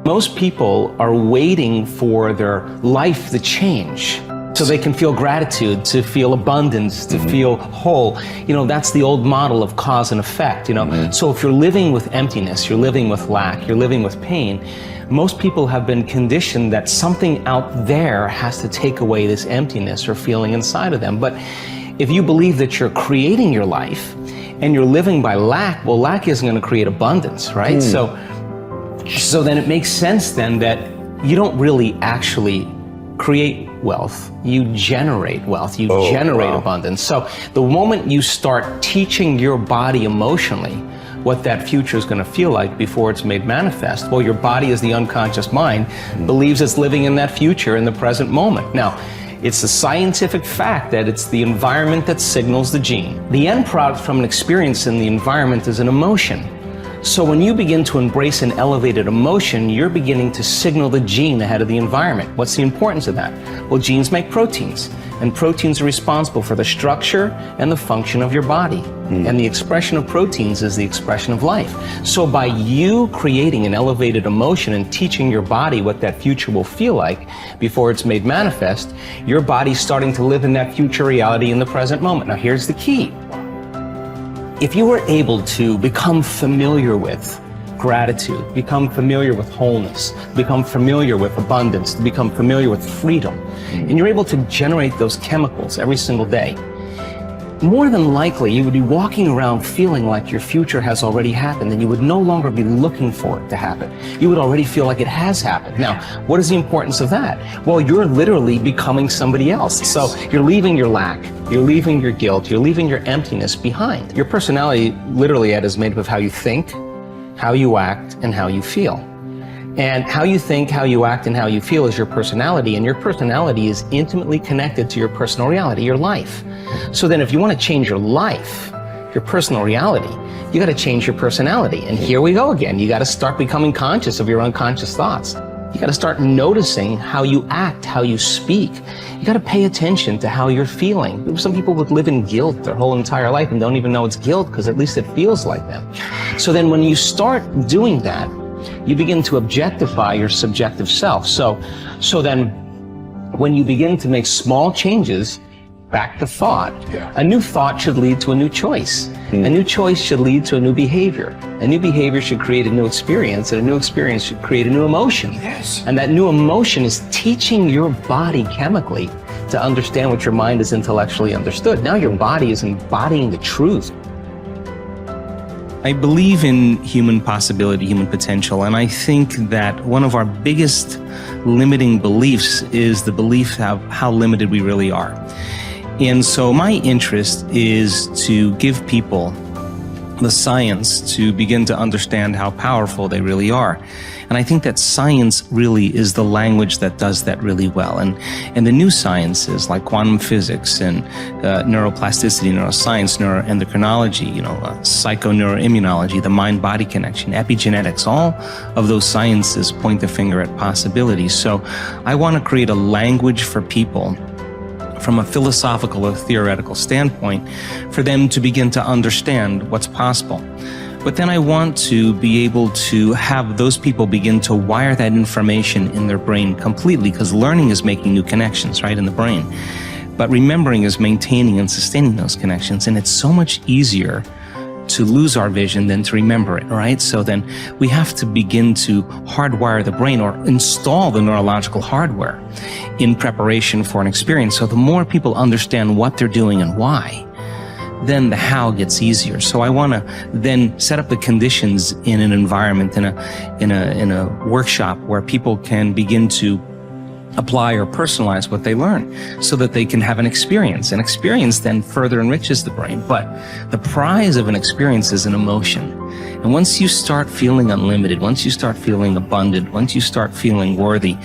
Most people are waiting for their life to change so they can feel gratitude, to feel abundance, to feel whole. You know, that's the old model of cause and effect, you know. So if you're living with emptiness, you're living with lack, you're living with pain, most people have been conditioned that something out there has to take away this emptiness or feeling inside of them. But if you believe that you're creating your life and you're living by lack, well, lack isn't going to create abundance, right? So then it makes sense then that you don't really actually create wealth, you generate wealth, you generate abundance. So the moment you start teaching your body emotionally what that future is going to feel like before it's made manifest, well, your body, as the unconscious mind, believes it's living in that future in the present moment. Now, it's a scientific fact that it's the environment that signals the gene. The end product from an experience in the environment is an emotion. So when you begin to embrace an elevated emotion, you're beginning to signal the gene ahead of the environment. What's the importance of that? Well, genes make proteins, and proteins are responsible for the structure and the function of your body. And the expression of proteins is the expression of life. So by you creating an elevated emotion and teaching your body what that future will feel like before it's made manifest, your body's starting to live in that future reality in the present moment. Now here's the key. If you were able to become familiar with gratitude, become familiar with wholeness, become familiar with abundance, become familiar with freedom, and you're able to generate those chemicals every single day, more than likely you would be walking around feeling like your future has already happened, and you would no longer be looking for it to happen. You would already feel like it has happened. Now, what is the importance of that? Well, you're literally becoming somebody else. So you're leaving your lack, you're leaving your guilt, you're leaving your emptiness behind. Your personality, literally, Ed, is made up of how you think, how you act, and how you feel. And how you think, how you act, and how you feel is your personality, and your personality is intimately connected to your personal reality, your life. So then if you want to change your life, your personal reality, you got to change your personality. And here we go again. You got to start becoming conscious of your unconscious thoughts. You got to start noticing how you act, how you speak. You got to pay attention to how you're feeling. Some people would live in guilt their whole entire life and don't even know it's guilt because at least it feels like them. So then when you start doing that, you begin to objectify your subjective self. So then when you begin to make small changes, back to thought, a new thought should lead to a new choice. A new choice should lead to a new behavior. A new behavior should create a new experience, and a new experience should create a new emotion. And that new emotion is teaching your body chemically to understand what your mind has intellectually understood. Now your body is embodying the truth. I believe in human possibility, human potential, and I think that one of our biggest limiting beliefs is the belief of how limited we really are. And so my interest is to give people the science to begin to understand how powerful they really are. And I think that science really is the language that does that really well. And the new sciences like quantum physics and neuroplasticity, neuroscience, neuroendocrinology, psychoneuroimmunology, the mind-body connection, epigenetics, all of those sciences point the finger at possibilities. So I want to create a language for people from a philosophical or theoretical standpoint for them to begin to understand what's possible. But then I want to be able to have those people begin to wire that information in their brain completely, because learning is making new connections, right, in the brain. But remembering is maintaining and sustaining those connections. And it's so much easier to lose our vision than to remember it, right? So then we have to begin to hardwire the brain or install the neurological hardware in preparation for an experience. So the more people understand what they're doing and why, then the how gets easier. So I want to then set up the conditions in an environment, in a workshop where people can begin to apply or personalize what they learn so that they can have an experience. An experience then further enriches the brain. But the prize of an experience is an emotion. And once you start feeling unlimited, once you start feeling abundant, once you start feeling worthy,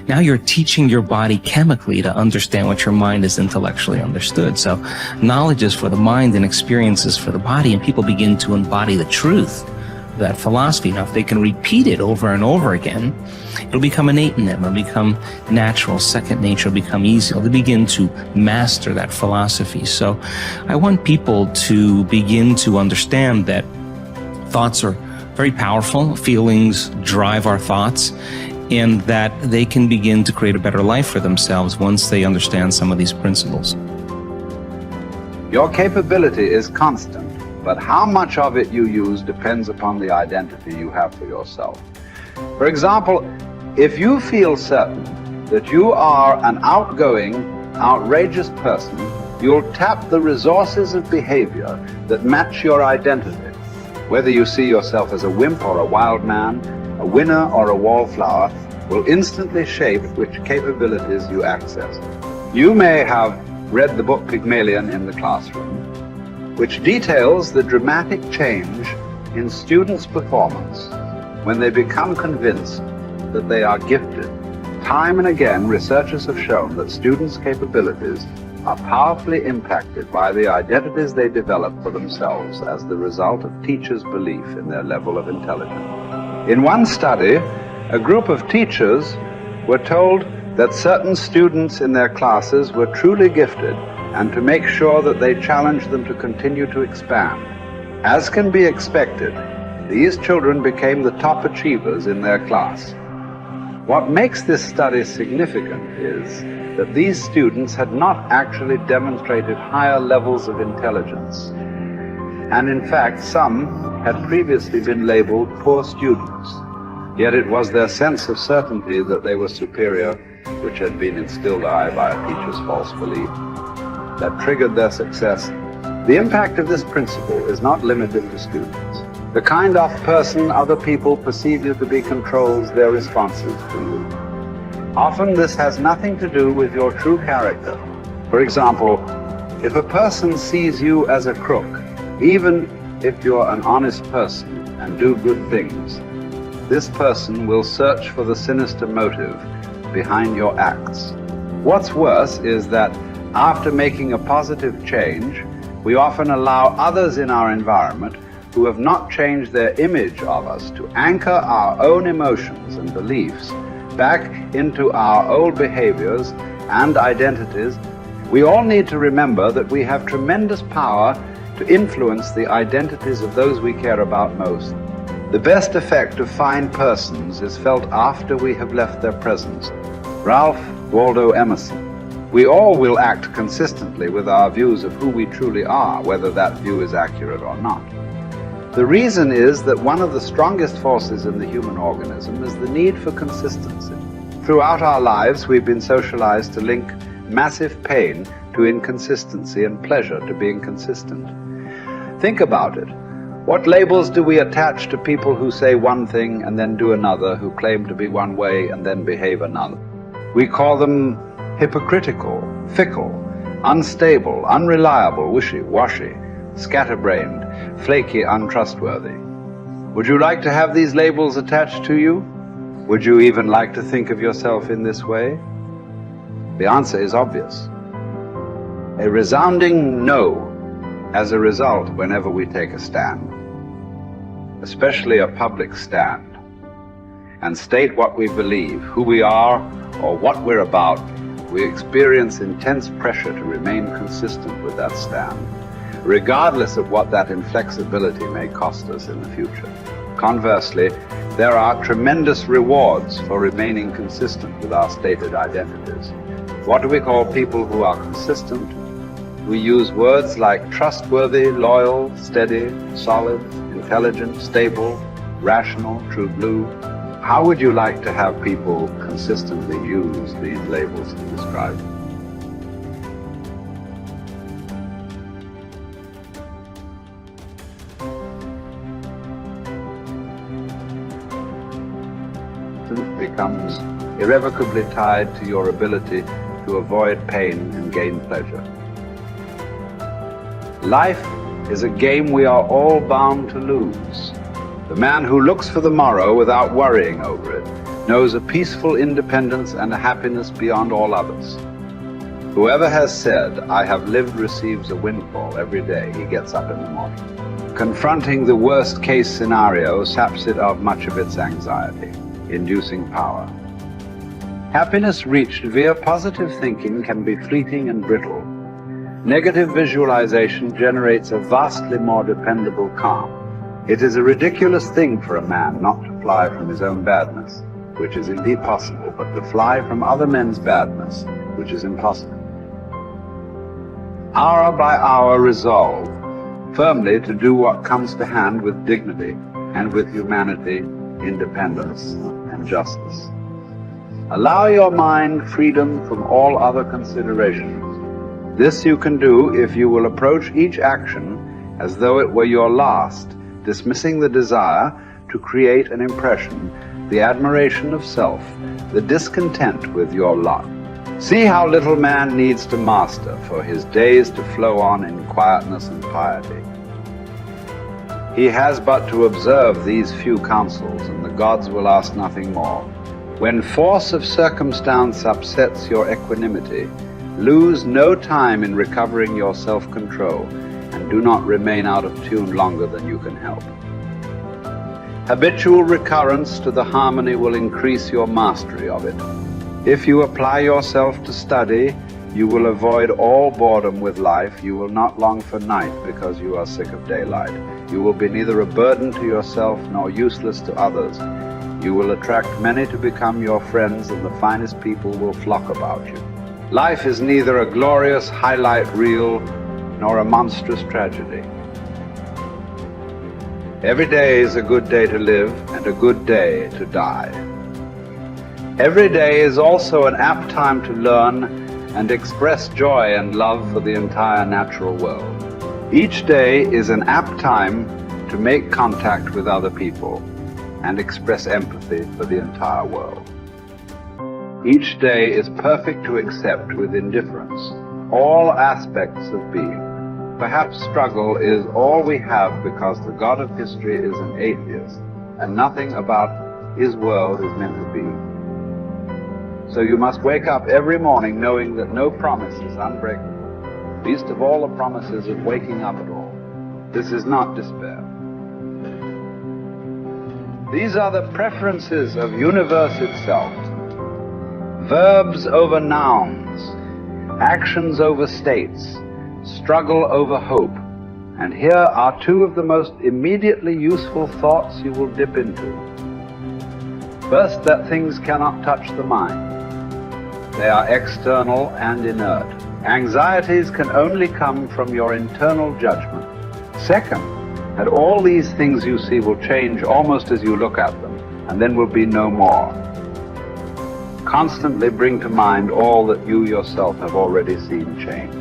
now you're teaching your body chemically to understand what your mind has intellectually understood. So knowledge is for the mind and experience is for the body, and people begin to embody the truth of that philosophy. Now, if they can repeat it over and over again, it'll become innate in them. It'll become natural, second nature, it'll become easy. They'll begin to master that philosophy. So I want people to begin to understand that thoughts are very powerful. Feelings drive our thoughts, and that they can begin to create a better life for themselves once they understand some of these principles. Your capability is constant, but how much of it you use depends upon the identity you have for yourself. For example, if you feel certain that you are an outgoing, outrageous person, you'll tap the resources of behavior that match your identity. Whether you see yourself as a wimp or a wild man, a winner or a wallflower, will instantly shape which capabilities you access. You may have read the book Pygmalion in the classroom, which details the dramatic change in students' performance when they become convinced that they are gifted. Time and again, researchers have shown that students' capabilities are powerfully impacted by the identities they develop for themselves as the result of teachers' belief in their level of intelligence. In one study, a group of teachers were told that certain students in their classes were truly gifted and to make sure that they challenged them to continue to expand. As can be expected, these children became the top achievers in their class. What makes this study significant is that these students had not actually demonstrated higher levels of intelligence. And in fact, some had previously been labeled poor students. Yet it was their sense of certainty that they were superior, which had been instilled by a teacher's false belief, that triggered their success. The impact of this principle is not limited to students. The kind of person other people perceive you to be controls their responses to you. Often this has nothing to do with your true character. For example, if a person sees you as a crook, even if you're an honest person and do good things, this person will search for the sinister motive behind your acts. What's worse is that after making a positive change, we often allow others in our environment who have not changed their image of us to anchor our own emotions and beliefs back into our old behaviors and identities. We all need to remember that we have tremendous power to influence the identities of those we care about most. The best effect of fine persons is felt after we have left their presence. Ralph Waldo Emerson. We all will act consistently with our views of who we truly are, whether that view is accurate or not. The reason is that one of the strongest forces in the human organism is the need for consistency. Throughout our lives, we've been socialized to link massive pain to inconsistency and pleasure to being consistent. Think about it. What labels do we attach to people who say one thing and then do another, who claim to be one way and then behave another? We call them hypocritical, fickle, unstable, unreliable, wishy-washy, scatterbrained, flaky, untrustworthy. Would you like to have these labels attached to you? Would you even like to think of yourself in this way? The answer is obvious. A resounding no as a result whenever we take a stand, especially a public stand, and state what we believe, who we are, or what we're about. We experience intense pressure to remain consistent with that stand, regardless of what that inflexibility may cost us in the future. Conversely, there are tremendous rewards for remaining consistent with our stated identities. What do we call people who are consistent? We use words like trustworthy, loyal, steady, solid, intelligent, stable, rational, true blue. How would you like to have people consistently use these labels to describe you? Becomes irrevocably tied to your ability to avoid pain and gain pleasure. Life is a game we are all bound to lose. The man who looks for the morrow without worrying over it knows a peaceful independence and a happiness beyond all others. Whoever has said, "I have lived," receives a windfall every day he gets up in the morning. Confronting the worst case scenario saps it of much of its anxiety, inducing power. Happiness reached via positive thinking can be fleeting and brittle. Negative visualization generates a vastly more dependable calm. It is a ridiculous thing for a man not to fly from his own badness, which is indeed possible, but to fly from other men's badness, which is impossible. Hour by hour resolve firmly to do what comes to hand with dignity and with humanity, independence, and justice. Allow your mind freedom from all other considerations. This you can do if you will approach each action as though it were your last, dismissing the desire to create an impression, the admiration of self, the discontent with your lot. See how little man needs to master for his days to flow on in quietness and piety. He has but to observe these few counsels, and the gods will ask nothing more. When force of circumstance upsets your equanimity, lose no time in recovering your self-control, and do not remain out of tune longer than you can help. Habitual recurrence to the harmony will increase your mastery of it. If you apply yourself to study, you will avoid all boredom with life. You will not long for night because you are sick of daylight. You will be neither a burden to yourself nor useless to others. You will attract many to become your friends, and the finest people will flock about you. Life is neither a glorious highlight reel nor a monstrous tragedy. Every day is a good day to live and a good day to die. Every day is also an apt time to learn and express joy and love for the entire natural world. Each day is an apt time to make contact with other people and express empathy for the entire world. Each day is perfect to accept with indifference all aspects of being. Perhaps struggle is all we have because the God of history is an atheist and nothing about his world is meant to be. So you must wake up every morning knowing that no promise is unbreakable, least of all the promises of waking up at all. This is not despair. These are the preferences of universe itself. Verbs over nouns, actions over states, struggle over hope. And here are two of the most immediately useful thoughts you will dip into. First, that things cannot touch the mind. They are external and inert. Anxieties can only come from your internal judgment. Second, that all these things you see will change almost as you look at them, and then will be no more. Constantly bring to mind all that you yourself have already seen change.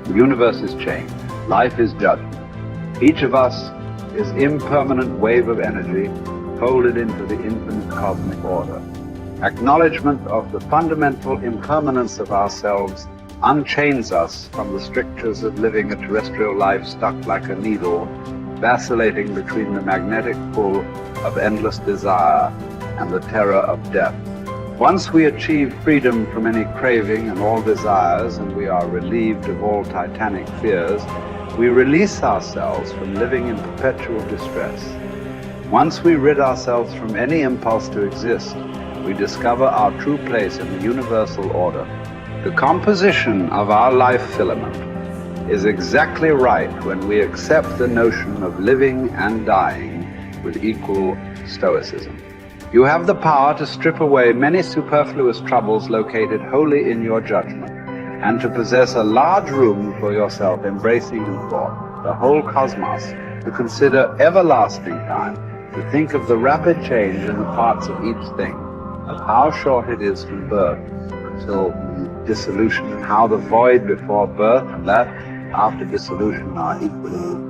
The universe is changed. Life is judgment. Each of us is impermanent wave of energy folded into the infinite cosmic order. Acknowledgement of the fundamental impermanence of ourselves unchains us from the strictures of living a terrestrial life stuck like a needle, vacillating between the magnetic pull of endless desire and the terror of death. Once we achieve freedom from any craving and all desires, and we are relieved of all titanic fears, we release ourselves from living in perpetual distress. Once we rid ourselves from any impulse to exist, we discover our true place in the universal order. The composition of our life filament is exactly right when we accept the notion of living and dying with equal stoicism. You have the power to strip away many superfluous troubles located wholly in your judgment, and to possess a large room for yourself, embracing in thought the whole cosmos, to consider everlasting time, to think of the rapid change in the parts of each thing, of how short it is from birth until dissolution, and how the void before birth and that after dissolution are equally